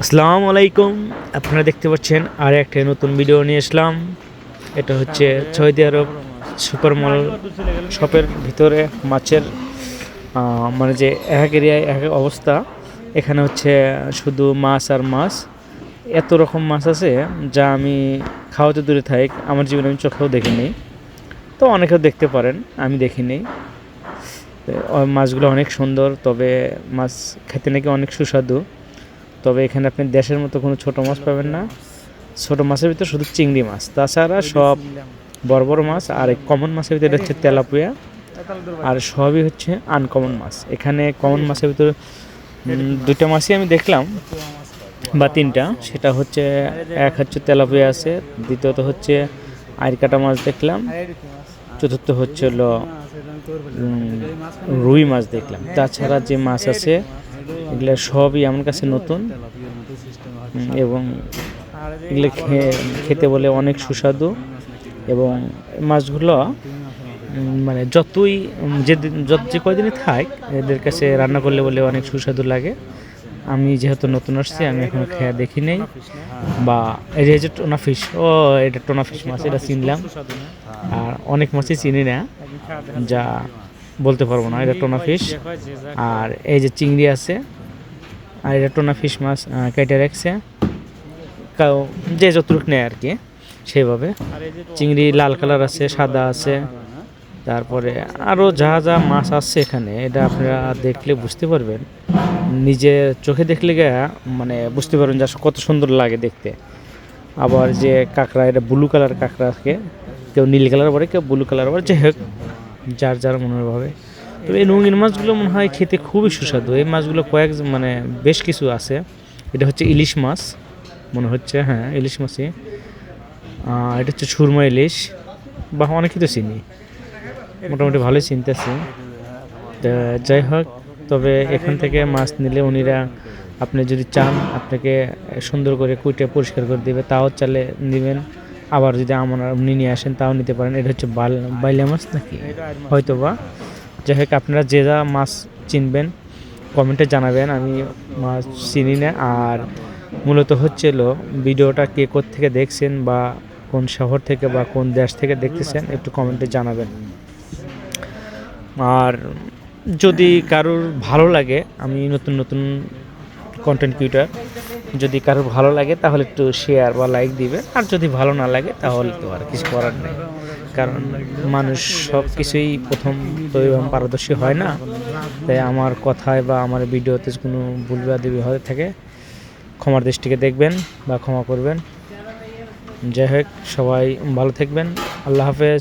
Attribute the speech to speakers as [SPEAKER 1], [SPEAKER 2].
[SPEAKER 1] আসসালামু আলাইকুম। আপনারা দেখতে পাচ্ছেন আর একটা নতুন ভিডিও নিয়ে আসলাম। এটা হচ্ছে সৌদি আরব সুপার মল শপের ভিতরে মাছের মানে যে এক এরিয়ায় এক অবস্থা। এখানে হচ্ছে শুধু মাছ আর মাছ, এত রকম মাছ আছে যা আমি খাওয়াতে দূরে থাক আমার জীবনে আমি চোখেও দেখিনি। তো অনেকেও দেখতে পারেন, আমি দেখিনি। মাছগুলো অনেক সুন্দর, তবে মাছ খেতে নাকি অনেক সুস্বাদু। তবে এখানে আপনি দেশের মতো কোনো ছোটো মাছ পাবেন না। ছোটো মাছের ভিতরে শুধু চিংড়ি মাছ, তাছাড়া সব বড় বড় মাছ। আর এই কমন মাছের ভিতরে হচ্ছে তেলাপুয়া, আর সবই হচ্ছে আনকমন মাছ। এখানে কমন মাছের ভিতরে দুইটা মাছই আমি দেখলাম বা তিনটা, সেটা হচ্ছে এক হচ্ছে তেলাপুয়া আছে, দ্বিতীয়ত হচ্ছে আইরকাটা মাছ দেখলাম, চতুর্থ হচ্ছে হলো রুই মাছ দেখলাম। তাছাড়া যে মাছ আছে এগুলো সবই আমার কাছে নতুন, এবং এগুলো খেতে বলে অনেক সুস্বাদু। এবং মাছগুলো মানে যতই যে কয়দিনই থাক এদের কাছে রান্না করলে বলে অনেক সুস্বাদু লাগে। আমি যেহেতু নতুন আসছি, আমি এখন খেয়ে দেখি নেই। বা এই যে টোনা ফিশ, ও এটা টোনা ফিশ মাছ, এটা চিনলাম। আর অনেক মাছই চিনি না, যা বলতে পারবো না। এটা টোনা ফিশ। আর এই যে চিংড়ি আছে, আর এটা টোনা ফিশ মাছ কেটে রাখছে, যে যতটুক নেয় আর কি সেইভাবে। চিংড়ি লাল কালার আছে, সাদা আছে, তারপরে আরও যা যা মাছ আছে এখানে, এটা আপনারা দেখলে বুঝতে পারবেন, নিজে চোখে দেখলে মানে বুঝতে পারবেন যে কত সুন্দর লাগে দেখতে। আবার যে কাঁকড়া, এটা ব্লু কালার কাঁকড়া থাকে, কেউ নীল কালার বলে, কেউ ব্লু কালার বলে, যে হোক যার যার মনের ভাবে। তবে এই রঙিন মাছগুলো মনে হয় খেতে খুবই সুস্বাদু। এই মাছগুলো মানে বেশ কিছু আছে। এটা হচ্ছে ইলিশ মাছ মনে হচ্ছে, হ্যাঁ ইলিশ মাছই। এটা হচ্ছে সুরমা ইলিশ, বা অনেকেই তো চিনি, মোটামুটি ভালোই চিনতেছি। যাই হোক, তবে এখান থেকে মাছ নিলে উনিরা আপনি যদি চান আপনাকে সুন্দর করে কুইটে পরিষ্কার করে দেবে, তাও চালে নেবেন। আবার যদি উনি নিয়ে আসেন তাও নিতে পারেন। এটা হচ্ছে বাইলা মাছ নাকি হয়তো বা। যাই হোক, আপনারা যে যা মাছ চিনবেন কমেন্টে জানাবেন, আমি মাছ চিনি না। আর মূলত হচ্ছিল ভিডিওটা কে থেকে দেখছেন, বা কোন শহর থেকে বা কোন দেশ থেকে দেখতেছেন, একটু কমেন্টে জানাবেন। আর যদি কারোর ভালো লাগে, আমি নতুন নতুন কন্টেন্ট ক্রিয়েটর, যদি কারোর ভালো লাগে তাহলে একটু শেয়ার বা লাইক দিবে। আর যদি ভালো না লাগে তাহলে তো আর কিছু করার নেই, কারণ মানুষ সব কিছুই প্রথম তো এরকম পারদর্শী হয় না। তাই আমার কথায় বা আমার ভিডিওতে কোনো ভুল বাদিবি হয়ে থাকে, ক্ষমার দৃষ্টিকে দেখবেন বা ক্ষমা করবেন। যাই হোক, সবাই ভালো থাকবেন। আল্লাহ হাফেজ।